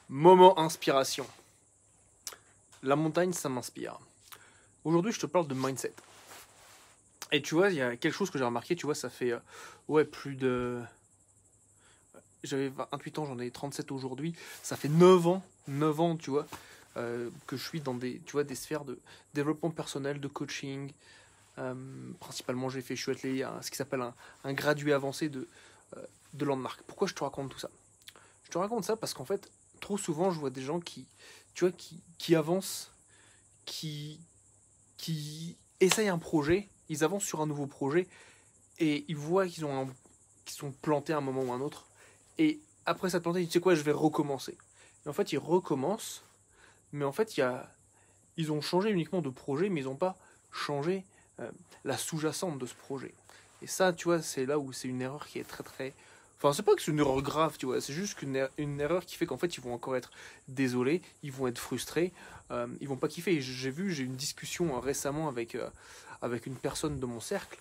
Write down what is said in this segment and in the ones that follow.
Moment inspiration. La montagne, ça m'inspire. Aujourd'hui, je te parle de mindset. Et tu vois, il y a quelque chose que j'ai remarqué, tu vois, ça fait plus de... J'avais 28 ans, j'en ai 37 aujourd'hui. Ça fait 9 ans, tu vois, que je suis dans des sphères de développement personnel, de coaching. Principalement, je suis attelé à ce qui s'appelle un gradué avancé de Landmark. Pourquoi je te raconte tout ça? Je te raconte ça parce qu'en fait, trop souvent, je vois des gens qui avancent, qui, qui essayent un projet, ils avancent sur un nouveau projet et ils voient qu'ils sont plantés à un moment ou un autre. Et après ça planté, ils disent, tu sais quoi, je vais recommencer. Et en fait, ils recommencent, mais en fait, ils ont changé uniquement de projet, mais ils n'ont pas changé la sous-jacente de ce projet. Et ça, tu vois, c'est là où c'est une erreur qui est très très... Enfin, c'est pas que c'est une erreur grave, tu vois, c'est juste une erreur qui fait qu'en fait, ils vont encore être désolés, ils vont être frustrés, ils vont pas kiffer. J'ai eu une discussion récemment avec une personne de mon cercle,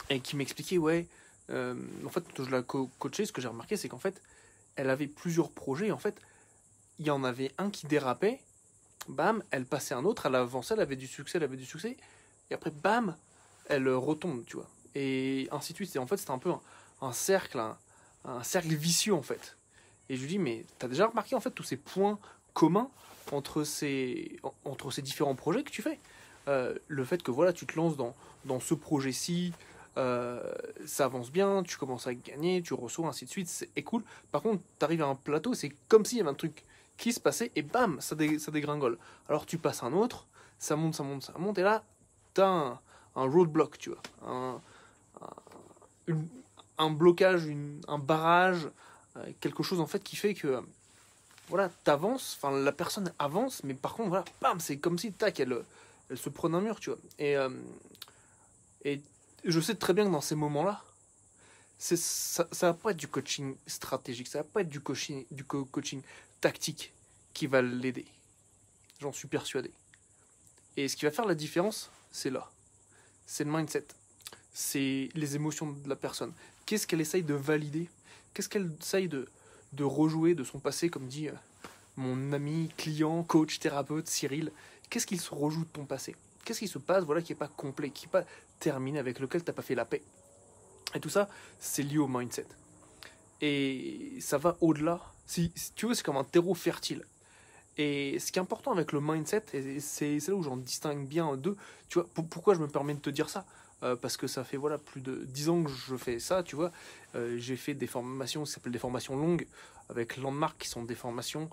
et qui m'expliquait, ouais, en fait, quand je la coachais, ce que j'ai remarqué, c'est qu'en fait, elle avait plusieurs projets, et en fait, il y en avait un qui dérapait, bam, elle passait un autre, elle avançait, elle avait du succès, et après, bam, elle retombe, tu vois. Et ainsi de suite. Et en fait, c'était un peu un cercle, un cercle vicieux, en fait. Et je lui dis, mais t'as déjà remarqué, en fait, tous ces points communs entre ces différents projets que tu fais? Le fait que, voilà, tu te lances dans ce projet-ci, ça avance bien, tu commences à gagner, tu reçois, ainsi de suite, c'est cool. Par contre, t'arrives à un plateau, c'est comme s'il y avait un truc qui se passait, et bam, ça dégringole. Alors tu passes un autre, ça monte, ça monte, ça monte, et là, t'as un roadblock, tu vois, une- un blocage, un barrage, quelque chose en fait qui fait que voilà, t'avances, enfin la personne avance, mais par contre voilà, bam, c'est comme si tac, elle se prenait un mur, tu vois. Et je sais très bien que dans ces moments-là, ça va pas être du coaching stratégique, ça va pas être du coaching tactique qui va l'aider. J'en suis persuadé. Et ce qui va faire la différence, c'est là. C'est le mindset. C'est les émotions de la personne. Qu'est-ce qu'elle essaye de valider? Qu'est-ce qu'elle essaye de rejouer de son passé, comme dit mon ami, client, coach, thérapeute, Cyril? Qu'est-ce qu'il se rejoue de ton passé? Qu'est-ce qui se passe, voilà, qui n'est pas complet, qui n'est pas terminé, avec lequel tu n'as pas fait la paix? Et tout ça, c'est lié au mindset. Et ça va au-delà. Si tu veux, c'est comme un terreau fertile. Et ce qui est important avec le mindset, et c'est là où j'en distingue bien deux, tu vois, pourquoi je me permets de te dire ça? Parce que ça fait voilà plus de 10 ans que je fais ça, tu vois. J'ai fait des formations qui s'appellent des formations longues avec Landmark, qui sont des formations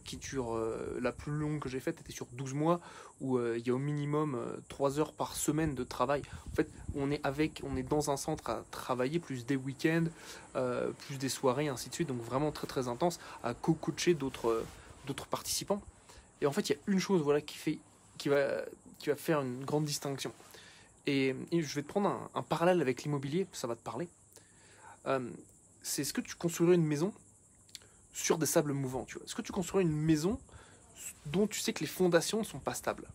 qui durent. La plus longue que j'ai faite était sur 12 mois, où il y a au minimum 3 heures par semaine de travail. En fait, on est dans un centre à travailler, plus des week-ends, plus des soirées, ainsi de suite. Donc vraiment très très intense, à co-coacher d'autres participants. Et en fait, il y a une chose voilà, qui, va, qui va faire une grande distinction. Et je vais te prendre un parallèle avec l'immobilier, ça va te parler. C'est ce que tu construirais une maison sur des sables mouvants, tu vois. Est-ce que tu construirais une maison dont tu sais que les fondations ne sont pas stables?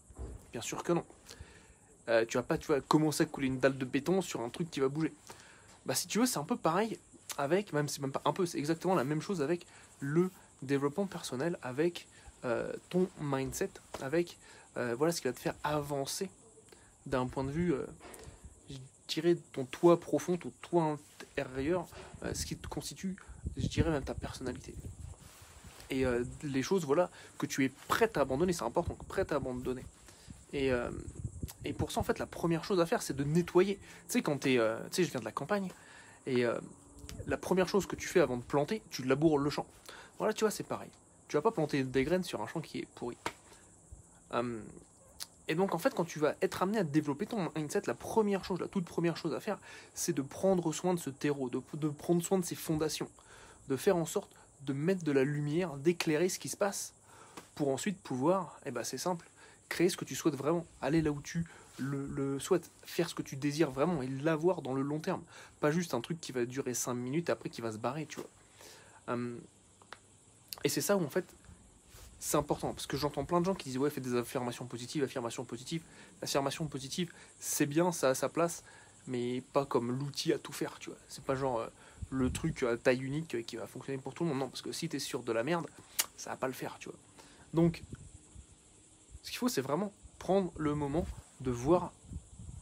Bien sûr que non. Tu vas pas commencer à couler une dalle de béton sur un truc qui va bouger. Bah si tu veux, c'est un peu pareil avec, même c'est même pas un peu, c'est exactement la même chose avec le développement personnel, avec ton mindset, avec voilà ce qui va te faire avancer d'un point de vue, je dirais, ton toi profond, ton toi intérieur, ce qui te constitue, je dirais, même ta personnalité. Et les choses, voilà, que tu es prête à abandonner, c'est important, prête à abandonner. Et, euh, et pour ça, en fait, la première chose à faire, c'est de nettoyer. Tu sais, tu sais, je viens de la campagne, et la première chose que tu fais avant de planter, tu laboures le champ. Voilà, tu vois, c'est pareil. Tu vas pas planter des graines sur un champ qui est pourri. Euh, Et donc, en fait, quand tu vas être amené à développer ton mindset, la toute première chose à faire, c'est de prendre soin de ce terreau, de prendre soin de ses fondations, de faire en sorte de mettre de la lumière, d'éclairer ce qui se passe, pour ensuite pouvoir, eh ben c'est simple, créer ce que tu souhaites vraiment, aller là où tu le souhaites, faire ce que tu désires vraiment et l'avoir dans le long terme. Pas juste un truc qui va durer 5 minutes et après qui va se barrer, tu vois. Et c'est ça où, en fait, c'est important, parce que j'entends plein de gens qui disent ouais, fais des affirmations positives, affirmations positives. L'affirmation positive, c'est bien, ça a sa place, mais pas comme l'outil à tout faire, tu vois. C'est pas genre le truc à taille unique qui va fonctionner pour tout le monde, non, parce que si t'es sur de la merde, ça va pas le faire, tu vois. Donc, ce qu'il faut, c'est vraiment prendre le moment de voir,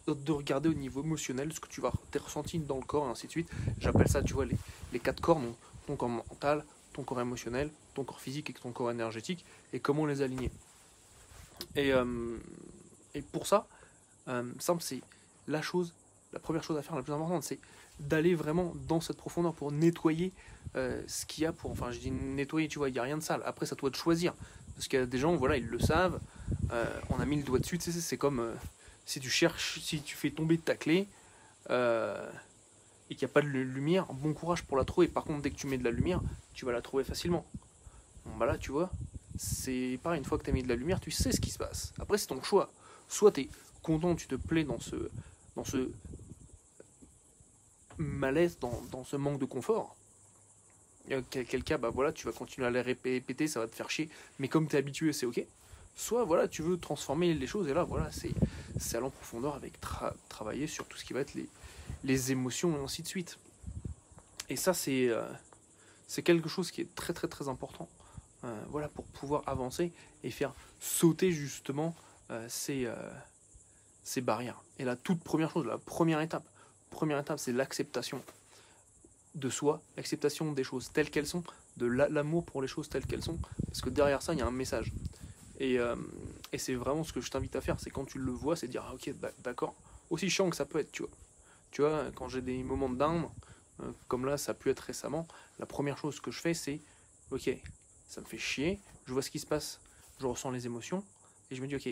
de regarder au niveau émotionnel ce que tu vas, tes ressentis dans le corps, et ainsi de suite. J'appelle ça, tu vois, les quatre corps, donc ton corps mental, ton corps émotionnel, ton corps physique et ton corps énergétique, et comment les aligner. Et, euh, et pour ça, simple, c'est la première chose à faire, la plus importante, c'est d'aller vraiment dans cette profondeur pour nettoyer ce qu'il y a pour. Enfin, je dis nettoyer, tu vois, il n'y a rien de sale. Après, ça doit de choisir. Parce qu'il y a des gens, voilà, ils le savent. On a mis le doigt dessus, tu sais, c'est comme si tu cherches, si tu fais tomber ta clé et qu'il n'y a pas de lumière, bon courage pour la trouver. Par contre, dès que tu mets de la lumière, tu vas la trouver facilement. Bon, bah là, tu vois, c'est pareil, une fois que tu as mis de la lumière, tu sais ce qui se passe. Après, c'est ton choix. Soit tu es content, tu te plais dans ce malaise, dans ce manque de confort. Quel cas, bah voilà, tu vas continuer à les répéter, ça va te faire chier, mais comme tu es habitué, c'est ok. Soit voilà, tu veux transformer les choses, et là, voilà, c'est aller en profondeur avec travailler sur tout ce qui va être les émotions et ainsi de suite. Et ça, c'est quelque chose qui est très très très important, voilà, pour pouvoir avancer et faire sauter justement ces barrières. Et la toute première chose, la première étape, c'est l'acceptation de soi, l'acceptation des choses telles qu'elles sont, de l'amour pour les choses telles qu'elles sont, parce que derrière ça, il y a un message. Et c'est vraiment ce que je t'invite à faire, c'est quand tu le vois, c'est dire, ah, ok, d'accord, aussi chiant que ça peut être, tu vois. Tu vois, quand j'ai des moments de down, comme là, ça a pu être récemment, la première chose que je fais, c'est, ok, ça me fait chier, je vois ce qui se passe, je ressens les émotions, et je me dis, ok,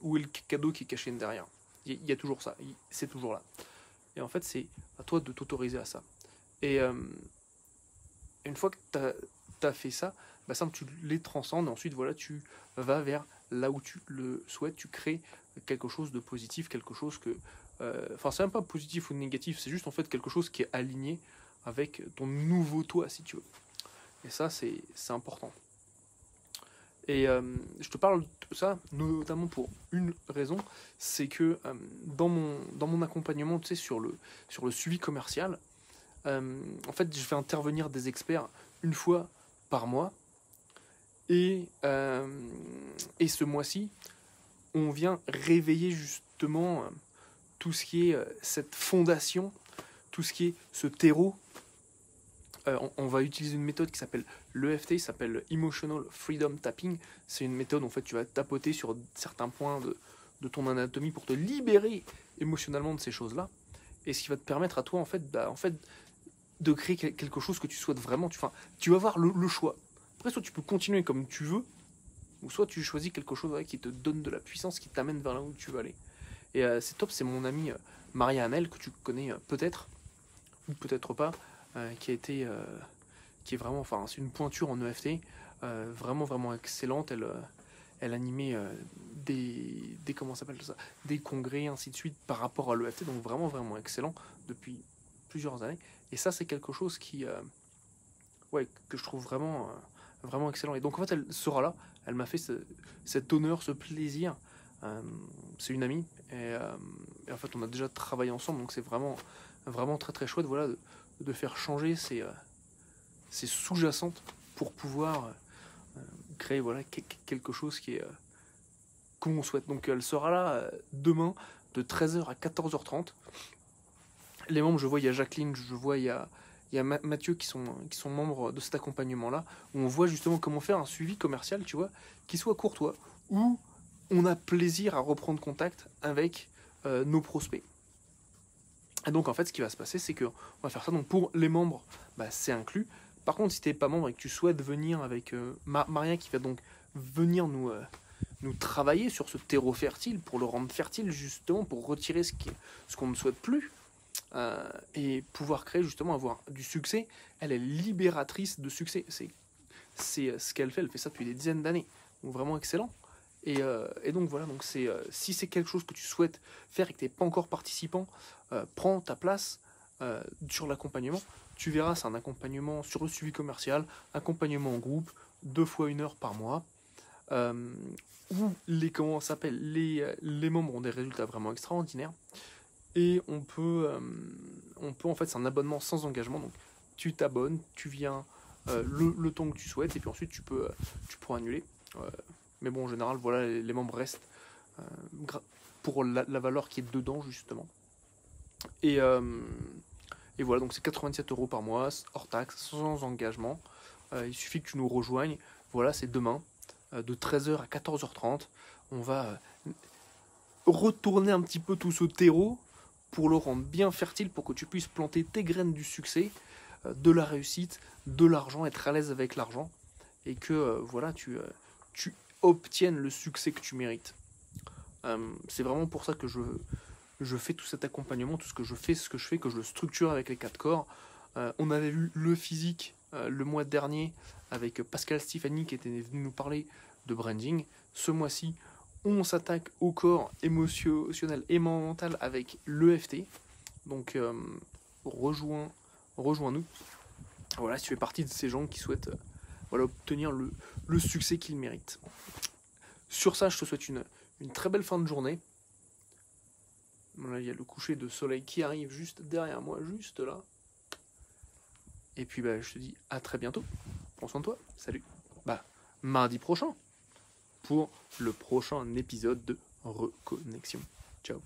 où est le cadeau qui est caché derrière? Il y a toujours ça, c'est toujours là. Et en fait, c'est à toi de t'autoriser à ça. Et une fois que tu as fait ça, bah, simple, tu les transcendes, et ensuite, voilà, tu vas vers là où tu le souhaites, tu crées quelque chose de positif, quelque chose que... Enfin, c'est même pas positif ou négatif, c'est juste en fait quelque chose qui est aligné avec ton nouveau toi, si tu veux. Et ça, c'est important. Et je te parle de ça notamment pour une raison, c'est que dans mon accompagnement, tu sais, sur le suivi commercial, en fait, je fais intervenir des experts une fois par mois. Et ce mois-ci, on vient réveiller justement tout ce qui est cette fondation, tout ce qui est ce terreau. On va utiliser une méthode qui s'appelle l'EFT, qui s'appelle Emotional Freedom Tapping. C'est une méthode, en fait, tu vas tapoter sur certains points de ton anatomie pour te libérer émotionnellement de ces choses-là. Et ce qui va te permettre à toi, en fait, de créer quelque chose que tu souhaites vraiment. Tu vas avoir le choix. Après, soit tu peux continuer comme tu veux, ou soit tu choisis quelque chose qui te donne de la puissance, qui t'amène vers là où tu veux aller. Et c'est top, c'est mon amie Maria Hanel, que tu connais peut-être, ou peut-être pas, qui est vraiment, enfin, c'est une pointure en EFT, vraiment, vraiment excellente. Elle animait comment s'appelle ça, des congrès, ainsi de suite, par rapport à l'EFT, donc vraiment, vraiment excellent depuis plusieurs années. Et ça, c'est quelque chose que je trouve vraiment, vraiment excellent. Et donc, en fait, elle sera là. Elle m'a fait cet honneur, ce plaisir. C'est une amie. Et en fait, on a déjà travaillé ensemble. Donc, c'est vraiment, vraiment très, très chouette, voilà, de faire changer ces sous-jacentes pour pouvoir créer, voilà, quelque chose qui est qu'on souhaite. Donc, elle sera là demain de 13h à 14h30. Les membres, je vois, il y a Jacqueline, je vois, il y a Mathieu qui sont membres de cet accompagnement-là, où on voit justement comment faire un suivi commercial, tu vois, qui soit courtois, où on a plaisir à reprendre contact avec nos prospects. Et donc, en fait, ce qui va se passer, c'est qu'on va faire ça. Donc, pour les membres, bah, c'est inclus. Par contre, si tu n'es pas membre et que tu souhaites venir avec Maria, qui va donc venir nous travailler sur ce terreau fertile, pour le rendre fertile, justement, pour retirer ce qu'on ne souhaite plus, et pouvoir créer, justement, avoir du succès. Elle est libératrice de succès. C'est ce qu'elle fait. Elle fait ça depuis des dizaines d'années. Donc, vraiment excellent. Et donc voilà, donc si c'est quelque chose que tu souhaites faire et que tu n'es pas encore participant, prends ta place sur l'accompagnement. Tu verras, c'est un accompagnement sur le suivi commercial, accompagnement en groupe, 2 fois 1 heure par mois, où les membres ont des résultats vraiment extraordinaires. Et on peut en fait, c'est un abonnement sans engagement. Donc tu t'abonnes, tu viens le temps que tu souhaites, et puis ensuite tu pourras annuler. Mais bon, en général, voilà, les membres restent pour la valeur qui est dedans, justement. Et voilà, donc c'est 87 € par mois, hors taxe, sans engagement. Il suffit que tu nous rejoignes. Voilà, c'est demain, de 13h à 14h30. On va retourner un petit peu tout ce terreau pour le rendre bien fertile, pour que tu puisses planter tes graines du succès, de la réussite, de l'argent, être à l'aise avec l'argent, et que voilà, tu obtiennes le succès que tu mérites. C'est vraiment pour ça que je fais tout cet accompagnement, tout ce que je fais, que je le structure avec les 4 corps. On avait vu le physique le mois dernier avec Pascal Stéphanie qui était venu nous parler de branding. Ce mois-ci, on s'attaque au corps émotionnel et mental avec l'EFT. Donc rejoins-nous. Voilà, si tu fais partie de ces gens qui souhaitent obtenir le succès qu'ils méritent. Sur ça, je te souhaite une très belle fin de journée. Voilà, il y a le coucher de soleil qui arrive juste derrière moi, juste là. Et puis je te dis à très bientôt. Prends soin de toi. Salut. Mardi prochain pour le prochain épisode de Reconnexion. Ciao.